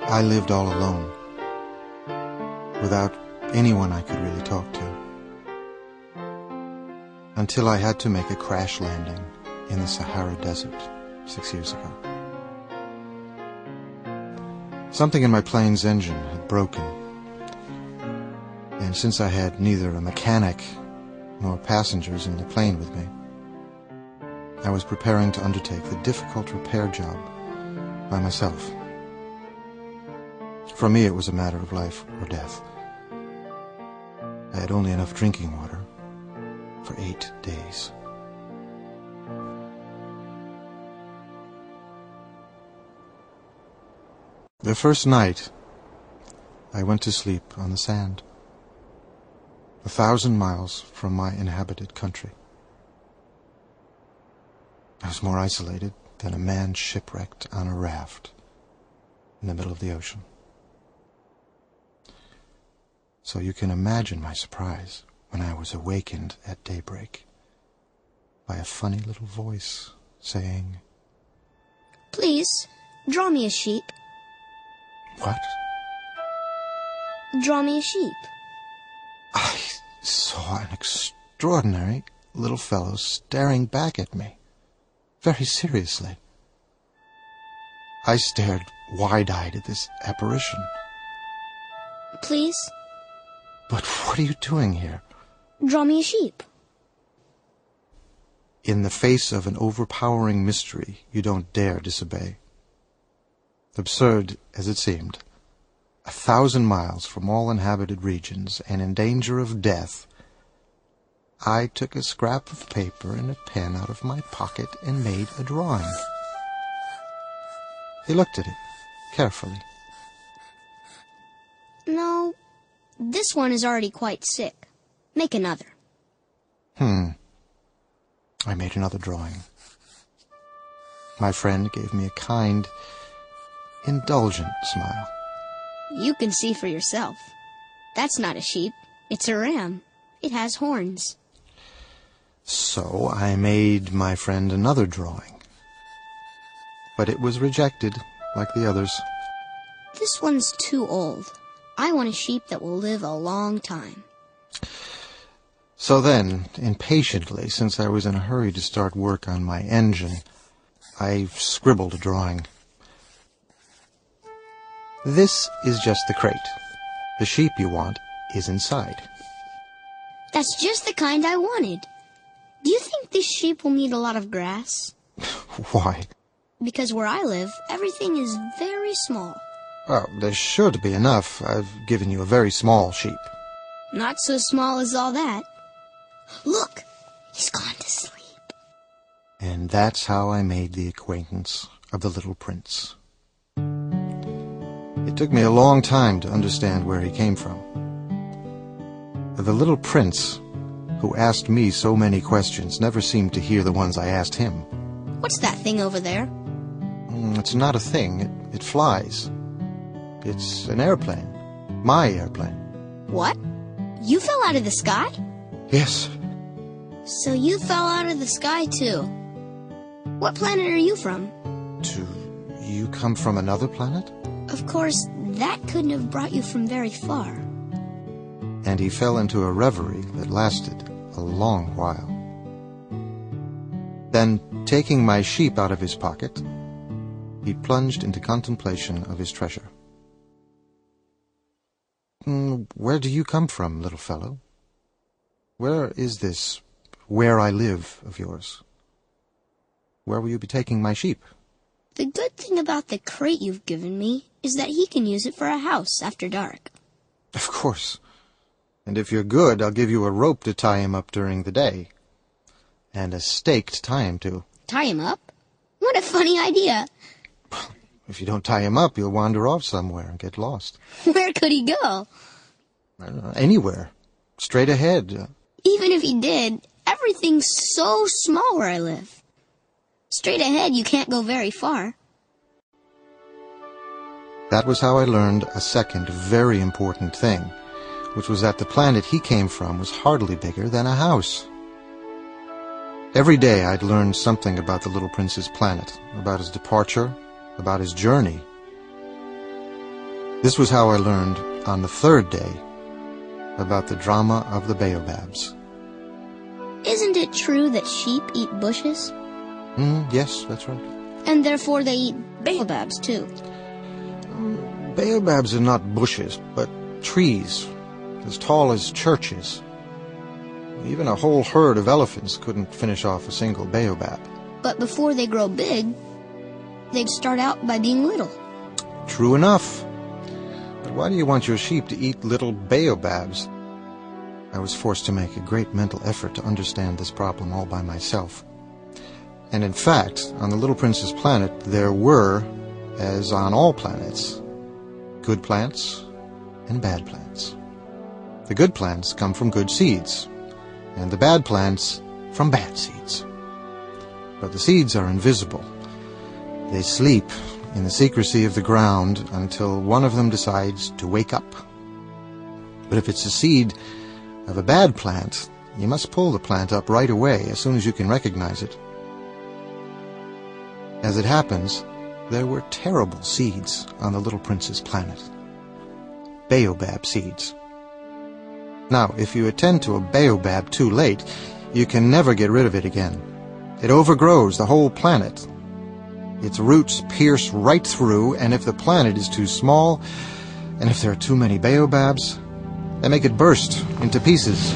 I lived all alone, without anyone I could really talk to, until I had to make a crash landing in the Sahara Desert 6 years ago. Something in my plane's engine had broken, and since I had neither a mechanic nor passengers in the plane with me, I was preparing to undertake the difficult repair job by myself. For me, it was a matter of life or death. I had only enough drinking water for 8 days. The first night, I went to sleep on the sand, 1,000 miles from my inhabited country. I was more isolated than a man shipwrecked on a raft in the middle of the ocean. So you can imagine my surprise when I was awakened at daybreak by a funny little voice saying, "Please, draw me a sheep." "What?" "Draw me a sheep." I saw an extraordinary little fellow staring back at me, very seriously. I stared wide-eyed at this apparition. "Please?" "But what are you doing here?" "Draw me a sheep." In the face of an overpowering mystery, you don't dare disobey. Absurd as it seemed, 1,000 miles from all inhabited regions and in danger of death, I took a scrap of paper and a pen out of my pocket and made a drawing. He looked at it carefully. "No, this one is already quite sick. Make another." I made another drawing. My friend gave me a kind, indulgent smile. "You can see for yourself. That's not a sheep. It's a ram. It has horns." So I made my friend another drawing. But it was rejected, like the others. "This one's too old. I want a sheep that will live a long time." So then, impatiently, since I was in a hurry to start work on my engine, I scribbled a drawing. "This is just the crate. The sheep you want is inside." "That's just the kind I wanted. Do you think this sheep will need a lot of grass?" "Why?" "Because where I live, everything is very small." "Well, there's sure to be enough. I've given you a very small sheep." "Not so small as all that. Look, he's gone to sleep." And that's how I made the acquaintance of the little prince. It took me a long time to understand where he came from. The little prince, who asked me so many questions, never seemed to hear the ones I asked him. "What's that thing over there?" It's not a thing. It flies. It's an airplane. My airplane. "What? You fell out of the sky?" Yes. "So you fell out of the sky, too. What planet are you from?" You come from another planet?" "Of course, that couldn't have brought you from very far." And he fell into a reverie that lasted a long while. Then, taking my sheep out of his pocket, he plunged into contemplation of his treasure. "Where do you come from, little fellow? Where is this where I live of yours? Where will you be taking my sheep?" "The good thing about the crate you've given me is that he can use it for a house after dark." "Of course. And if you're good, I'll give you a rope to tie him up during the day. And a stake to tie him to." "Tie him up? What a funny idea." "If you don't tie him up, he'll wander off somewhere and get lost." "Where could he go?" "I don't know, anywhere. Straight ahead." "Even if he did, everything's so small where I live. Straight ahead, you can't go very far." That was how I learned a second very important thing, which was that the planet he came from was hardly bigger than a house. Every day I'd learn something about the little prince's planet, about his departure, about his journey. This was how I learned, on the third day, about the drama of the baobabs. Isn't it true that sheep eat bushes? Yes, that's right. And therefore they eat baobabs, too. Baobabs are not bushes, but trees, as tall as churches. Even a whole herd of elephants couldn't finish off a single baobab. But before they grow big, they'd start out by being little. True enough. But why do you want your sheep to eat little baobabs? I was forced to make a great mental effort to understand this problem all by myself. And in fact, on the Little Prince's planet, there were, as on all planets, good plants and bad plants. The good plants come from good seeds, and the bad plants from bad seeds. But the seeds are invisible. They sleep in the secrecy of the ground until one of them decides to wake up. But if it's a seed of a bad plant, you must pull the plant up right away as soon as you can recognize it. As it happens, there were terrible seeds on the Little Prince's planet. Baobab seeds. Now, if you attend to a baobab too late, you can never get rid of it again. It overgrows the whole planet. Its roots pierce right through, and if the planet is too small, and if there are too many baobabs, they make it burst into pieces.